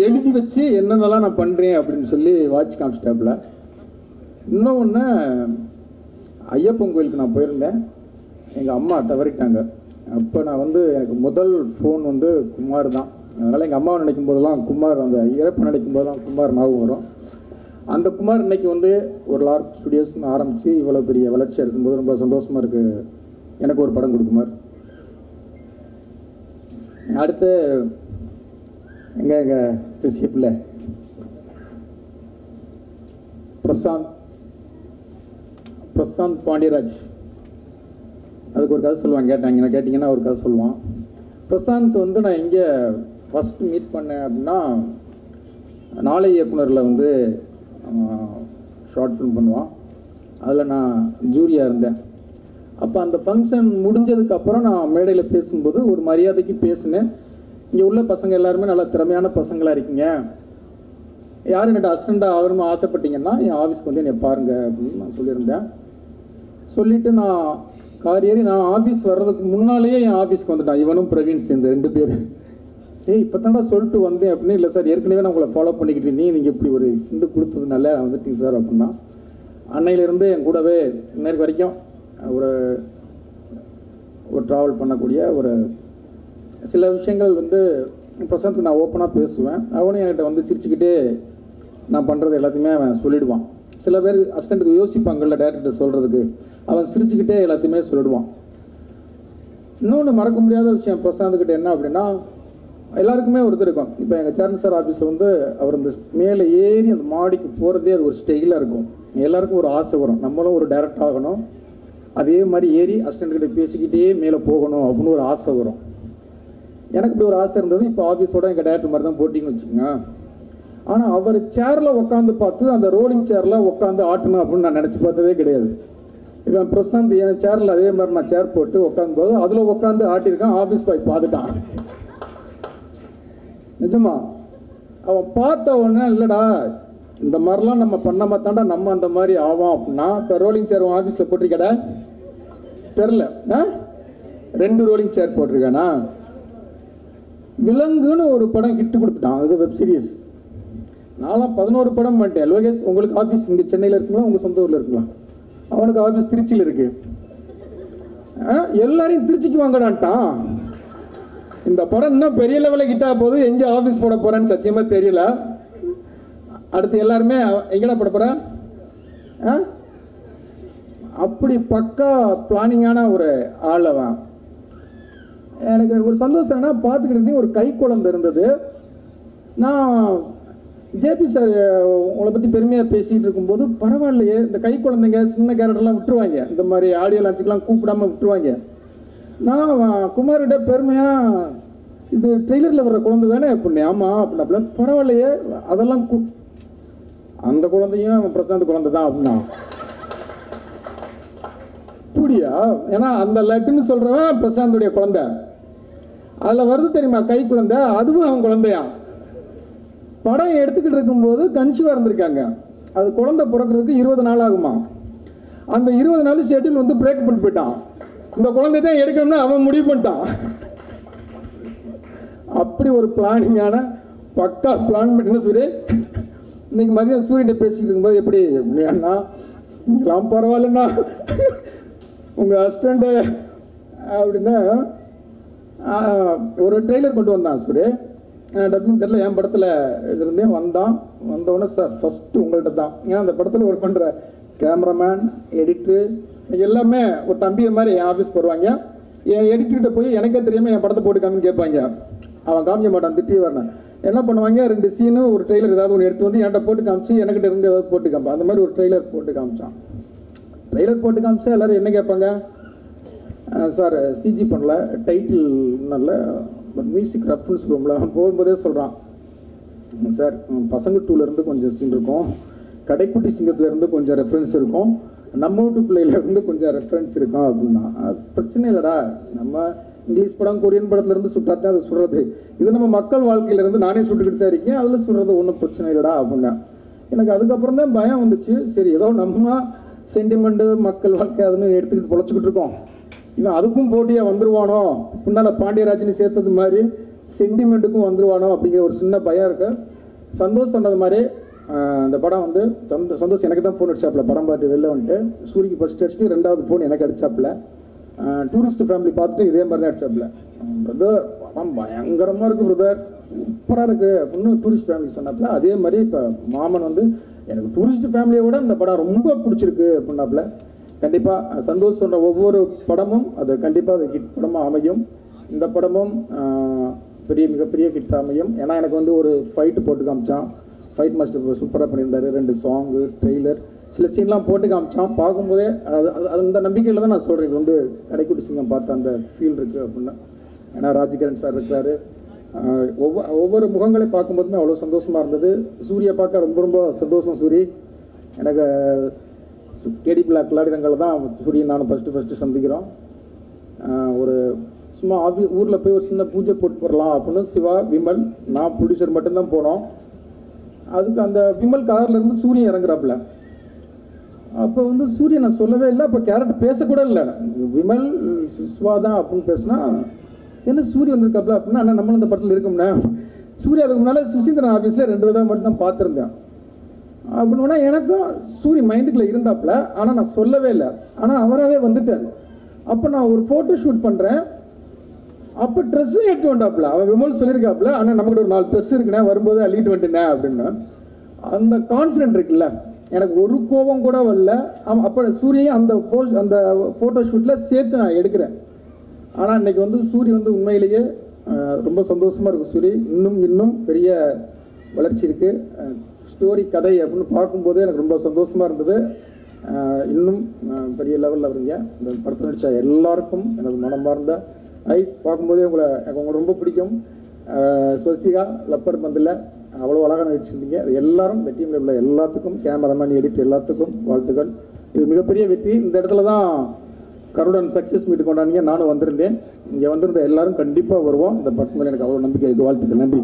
எழுதி வச்சு என்னென்னலாம் நான் பண்ணுறேன் அப்படின்னு சொல்லி வாட்ச் காமிச்சிட்டாப்புல. இன்னொன்று, ஐயப்பன் கோயிலுக்கு நான் போயிருந்தேன், எங்கள் அம்மா தவறிட்டாங்க. அப்போ நான் வந்து எனக்கு முதல் ஃபோன் வந்து குமார் தான். அதனால் எங்கள் அம்மாவை நினைக்கும் போதெல்லாம் குமார், அந்த இறப்பு நினைக்கும் போதெல்லாம் குமார் ஞாபகம் வரும். அந்த குமார் இன்னைக்கு வந்து ஒரு லார்க் ஸ்டுடியோஸ்னு ஆரம்பித்து இவ்வளோ பெரிய வளர்ச்சியாக இருக்கும்போது ரொம்ப சந்தோஷமாக இருக்குது. எனக்கு ஒரு படம் கொடுக்குமார். அடுத்து எங்கள் சிசிப்பில் பிரசாந்த் பாண்டியராஜ், அதுக்கு ஒரு கதை சொல்லுவான். கேட்டிங்கன்னா ஒரு கதை சொல்லுவான். பிரசாந்த் வந்து நான் இங்கே ஃபஸ்ட்டு மீட் பண்ணேன் அப்படின்னா, நாளை இயக்குனரில் வந்து ஷார்ட் ஃபிலிம் பண்ணுவான், அதில் நான் ஜூரியாக இருந்தேன். அப்போ அந்த ஃபங்க்ஷன் முடிஞ்சதுக்கப்புறம் நான் மேடையில் பேசும்போது ஒரு மரியாதைக்கு பேசினேன். இங்கே உள்ள பசங்க எல்லாருமே நல்லா திறமையான பசங்களாக இருக்கீங்க, யாரும் என்கிட்ட அசிஸ்டண்டாக ஆகணும்னு ஆசைப்பட்டீங்கன்னா என் ஆஃபீஸ்க்கு வந்து என்னை பாருங்கள் அப்படின்னு நான் சொல்லியிருந்தேன். சொல்லிவிட்டு நான் கார் ஏறி நான் ஆஃபீஸ் வர்றதுக்கு முன்னாலேயே என் ஆஃபீஸ்க்கு வந்துட்டான் இவனும் பிரவீன் சேர்ந்து 2 பேர். இப்போ தாண்டா சொல்லிட்டு வந்தேன் அப்படின்னு. இல்லை சார், ஏற்கனவே நான் உங்களை ஃபாலோ பண்ணிக்கிட்டு இருந்தேன், நீங்கள் இப்படி ஒரு ஹிண்டு கொடுத்ததுனால வந்துட்டீங்க சார் அப்படின்னா. அன்னையிலேருந்து என் கூடவே இன்னைக்கு வரைக்கும் ஒரு ட்ராவல் பண்ணக்கூடிய ஒரு சில விஷயங்கள் வந்து பிரசாந்த் நான் ஓப்பனாக பேசுவேன். அவனும் என்கிட்ட வந்து சிரிச்சுக்கிட்டே நான் பண்ணுறது எல்லாத்தையுமே அவன் சொல்லிவிடுவான். சில பேர் அசிஸ்டண்ட்டுக்கு யோசிப்பாங்கள்ல டேரக்டர் சொல்கிறதுக்கு, அவன் சிரிச்சுக்கிட்டே எல்லாத்தையுமே சொல்லிடுவான். இன்னொன்று மறக்க முடியாத விஷயம் பிரசாந்த்கிட்ட என்ன அப்படின்னா, எல்லாருக்குமே ஒரு இது இருக்கும். இப்போ எங்கள் சேர்மன் சார் ஆஃபீஸில் வந்து அவர் இந்த மேலே ஏறி அந்த மாடிக்கு போகிறதே அது ஒரு ஸ்டைலாக இருக்கும். எல்லாருக்கும் ஒரு ஆசை வரும், நம்மளும் ஒரு டைரக்ட் ஆகணும், அதே மாதிரி ஏறி அசிஸ்டண்ட்கிட்ட பேசிக்கிட்டே மேலே போகணும் அப்படின்னு ஒரு ஆசை வரும். எனக்கு இப்படி ஒரு ஆசை இருந்தது. இப்போ ஆஃபீஸோட எங்கள் டேரக்டர் மாதிரி தான் போட்டிங்கன்னு வச்சுக்கோங்க. ஆனால் அவர் சேரில் உட்காந்து பார்த்து அந்த ரோலிங் சேரில் உட்காந்து ஆட்டணும் அப்படின்னு நான் நினச்சி பார்த்ததே கிடையாது. இப்போ பிரசாந்த் என் சேரில் அதே மாதிரி நான் சேர் போட்டு உட்காந்து போது அதில் உட்காந்து ஆட்டியிருக்கான். ஆஃபீஸ் பாய் பார்த்துட்டான். நிஜமா அவன் பார்த்த உடனே, இல்லைடா இந்த மாதிரிலாம் நம்ம பண்ணாம தாண்டா நம்ம அந்த மாதிரி ஆவோம் அப்படின்னா. இப்போ ரோலிங் சேர் ஆஃபீஸில் போட்டிருக்கடா தெரில, 2 ரோலிங் சேர் போட்டிருக்கானா. விலங்குன்னு ஒரு படம் ஹிட் கொடுத்துட்டான், அது வெப் சீரிஸ். நான்லாம் 11 படம் பண்ணிட்டேன். லோகேஷ் உங்களுக்கு ஆஃபீஸ் இங்கே சென்னையில் இருக்குங்களா, உங்கள் சொந்த ஊரில் இருக்கலாம்? அவனுக்கு ஆஃபீஸ் திருச்சியில் இருக்கு. எல்லாரையும் திருச்சிக்கு வாங்கடான்ட்டான். இந்த படம் இன்னும் பெரிய லெவலில் கிட்டா போது எங்கே ஆஃபீஸ் போட போறேன்னு சத்தியமாக தெரியல. அடுத்து எல்லாருமே எங்கடா போட போற? அப்படி பக்கா பிளானிங்கான ஒரு ஆள் அவன். எனக்கு ஒரு சந்தோஷம் என்ன, பார்த்துக்கிட்டு ஒரு கை குழந்தை இருந்தது. நான் ஜேபி சார் உங்களை பற்றி பெருமையாக பேசிகிட்டு இருக்கும்போது, பரவாயில்லையே இந்த கை குழந்தைங்க சின்ன கேரக்டர்லாம் விட்டுருவாங்க, இந்த மாதிரி ஆடியோ லான்ச்சுக்கெலாம் கூப்பிடாமல் விட்டுருவாங்க. நான் குமார்கிட்ட பெருமையாக இது ட்ரெய்லரில் வர்ற குழந்தை தானே அப்படின்னு. ஆமாம் அப்படின்னாப்புல. பரவாயில்லையே அதெல்லாம் அந்த குழந்தையும் பிரசாந்த் குழந்தை தான் அப்படின்னா. அப்படியா? ஏன்னா அந்த லட்டுன்னு சொல்கிறவன் பிரசாந்துடைய குழந்தை. அதில் வருது தெரியுமா கை குழந்தை, அதுவும் அவன் குழந்தையா. படம் எடுத்துக்கிட்டு இருக்கும்போது கன்சீவாக இருந்திருக்காங்க. அது குழந்தை பிறக்கிறதுக்கு 20 நாள் ஆகுமா. அந்த 20 நாள் ஷெட்யூல் வந்து பிரேக் பண்ணி போயிட்டான். இந்த குழந்தை தான் எடுக்கணும்னு அவன் முடிவு பண்ணிட்டான். அப்படி ஒரு பிளானிங்கான பக்கா பிளான் பண்ணி சூரிய இன்னைக்கு மதியம் சூரியன்ட்ட பேசிக்கிட்டு இருக்கும்போது எப்படி அண்ணா நீங்களாம் பரவாயில்லண்ணா உங்கள் ஹஸ்பண்டு அப்படின்னா ஒரு ட்ரெய்லர் கொண்டு வந்தான் சூரிய. டப்புன்னு தெரியல, என் படத்தில் இதுலேருந்தே வந்தோடனே சார் ஃபஸ்ட்டு உங்கள்கிட்ட தான். ஏன்னா அந்த படத்தில் ஒர்க் பண்ணுற கேமராமேன், எடிட்ரு எல்லாமே ஒரு தம்பியை மாதிரி என் ஆஃபீஸ் போடுவாங்க. என் எடிட்டர்கிட்ட போய் எனக்கே தெரியாமல் என் படத்தை போட்டு காமின்னு கேட்பாங்க. அவன் காமிக்க மாட்டான், திட்டி வரணும். என்ன பண்ணுவாங்க, 2 சீனு ஒரு ட்ரெய்லர் ஏதாவது ஒன்று எடுத்து வந்து என்கிட்ட போட்டு காமிச்சு எனக்கிட்ட இருந்து ஏதாவது போட்டு காமிப்பான். அந்த மாதிரி ஒரு ட்ரெய்லர் போட்டு காமிச்சான். ட்ரெய்லர் போட்டு காமிச்சா எல்லோரும் என்ன கேட்பாங்க, சார் சிஜி பண்ணல, டைட்டில் நல்ல மியூசிக் ரெஃபரன்ஸ் ரூமில் போகும்போதே சொல்கிறான், சார் பசங்க 2லேருந்து கொஞ்சம் சீன் இருக்கும், கடைக்குட்டி சிங்கத்துலேருந்து கொஞ்சம் ரெஃபரன்ஸ் இருக்கும், நம்ம வீட்டு பிள்ளையிலேருந்து கொஞ்சம் ரெஃபரன்ஸ் இருக்கும் அப்படின்னா. அது பிரச்சனை இல்லைடா, நம்ம இங்கிலீஷ் படம் கொரியன் படத்துலேருந்து சுட்டாத்தான் அதை சுடுறது, இது நம்ம மக்கள் வாழ்க்கையிலேருந்து நானே சுட்டுக்கிட்டு தான் இருக்கேன், அதில் சுடுறது ஒன்றும் பிரச்சனை இல்லைடா அப்படின்னா. எனக்கு அதுக்கப்புறம் தான் பயம் வந்துச்சு. சரி ஏதோ நம்ம சென்டிமெண்ட்டு மக்கள் வாழ்க்கை அதுன்னு எடுத்துக்கிட்டு பொழைச்சிக்கிட்டு இருக்கோம், இவன் அதுக்கும் போட்டியாக வந்துருவானோ, முன்னால் பாண்டியராஜனை சேர்த்தது மாதிரி சென்டிமெண்ட்டுக்கும் வந்துருவானோ அப்படிங்கிற ஒரு சின்ன பயம் இருக்கு. சந்தோஷம் சொன்னது மாதிரி இந்த படம் வந்து சந்தோஷம் எனக்கு தான் ஃபோன் அடிச்சாப்புல. படம் பார்த்து வெளில வந்துட்டு சூரிக்கு ஃபஸ்ட் அடிச்சுட்டு 2வது ஃபோன் எனக்கு அடிச்சாப்புல. டூரிஸ்ட் ஃபேமிலி பார்த்துட்டு இதே மாதிரி தான் அடிச்சாப்புல. பிரதர் படம் பயங்கரமாக இருக்குது பிரதர், சூப்பராக இருக்குது அப்படின்னு டூரிஸ்ட் ஃபேமிலி சொன்னாப்புல. அதே மாதிரி இப்போ மாமன் வந்து எனக்கு டூரிஸ்ட் ஃபேமிலியை விட இந்த படம் ரொம்ப பிடிச்சிருக்கு அப்படின்னாப்புல. கண்டிப்பாக சந்தோஷ் சொல்கிற ஒவ்வொரு படமும் அது கண்டிப்பாக அது ஹிட் படமாக அமையும். இந்த படமும் மிகப்பெரிய ஹிட் அமையும். ஏன்னா எனக்கு வந்து ஒரு ஃபைட்டு போட்டு காமிச்சான், ஃபைட் மாஸ்டர் சூப்பராக பண்ணியிருந்தாரு. 2 சாங்கு, ட்ரெய்லர், சில சீன்லாம் போட்டு காமிச்சான். பார்க்கும்போதே அது அந்த நம்பிக்கையில் தான் நான் சொல்கிறேன், இது வந்து கடைக்குட்டி சிங்கம் பார்த்த அந்த ஃபீல் இருக்குது அப்படின்னா. ஏன்னா ராஜ்கிரண் சார் இருக்கிறாரு. ஒவ்வொரு முகங்களையும் பார்க்கும்போதுமே அவ்வளோ சந்தோஷமாக இருந்தது. சூர்யா பார்க்க ரொம்ப ரொம்ப சந்தோஷம். சூரி எனக்கு கேடி பிளாக் விளையாடினங்களில் தான் சூரியன் நானும் ஃபஸ்ட்டு சந்திக்கிறோம். ஒரு சும்மா ஊரில் போய் ஒரு சின்ன பூஜை போட்டு போடலாம் அப்படின்னு சிவா, விமல், நான் ப்ரொடியூசர் மட்டும்தான் போனோம். அதுக்கு அந்த விமல் கார்லேருந்து சூரியன் இறங்குறாப்புல. அப்போ வந்து சூரியன் நான் சொல்லவே இல்லை, அப்போ கேரக்டர் பேசக்கூட இல்லை, விமல் சிவா தான் அப்படின்னு பேசினா என்ன சூரிய வந்திருக்காப்புல அப்படின்னா, அண்ணா நம்மளும் இந்த படத்தில் இருக்கோம்னா. சூர்யா அதுக்கு முன்னால் சுசீந்திரன் ஆஃபீஸில் 2 தடவை மட்டும் தான் பார்த்துருந்தேன். அப்படின்னா எனக்கும் சூரிய மைண்டுக்குள்ளே இருந்தாப்புல, ஆனால் நான் சொல்லவே இல்லை. ஆனால் அவராகவே வந்துட்டார். அப்போ நான் ஒரு ஃபோட்டோ ஷூட் பண்ணுறேன், அப்போ ட்ரெஸ்ஸும் எடுத்து வந்தாப்புல. அவன் விமல் சொல்லியிருக்காப்புல, ஆனால் நமக்கு ஒரு 4 ட்ரெஸ் இருக்குண்ணே, வரும்போது அள்ளிட்டு வந்துட்டேன் அப்படின்னு. அந்த கான்ஃபிடென்ட் இருக்குல்ல, எனக்கு ஒரு கோபம் கூட வரல. அப்போ சூரியன் அந்த ஃபோட்டோ ஷூட்டில் சேர்த்து நான் எடுக்கிறேன். ஆனால் இன்னைக்கு வந்து சூரிய வந்து உண்மையிலேயே ரொம்ப சந்தோஷமாக இருக்குது. சூரிய இன்னும் பெரிய வளர்ச்சி இருக்குது. ஸ்டோரி கதை அப்படின்னு பார்க்கும்போதே எனக்கு ரொம்ப சந்தோஷமாக இருந்தது. இன்னும் பெரிய லெவலில் வருங்க. இந்த படத்தை நடித்த எல்லாருக்கும் எனது மனமார்ந்த ஐஸ். பார்க்கும்போதே எனக்கு ரொம்ப பிடிக்கும். ஸ்வஸ்திகா லப்பர் பந்தில் அவ்வளோ அழகாக நடிச்சிருந்தீங்க. அது எல்லாரும் இந்த டீமில் உள்ள எல்லாத்துக்கும், கேமராமேன், எடிட் எல்லாத்துக்கும் வாழ்த்துக்கள். இது மிகப்பெரிய வெற்றி. இந்த இடத்துல தான் கருடன் சக்ஸஸ் மீட் கொண்டாடிங்க. நானும் வந்திருந்தேன். இங்கே வந்திருந்த எல்லாரும் கண்டிப்பாக வருவோம். இந்த படத்தில் எனக்கு அவ்வளோ நம்பிக்கை இருக்குது. வாழ்த்துக்கள். நன்றி.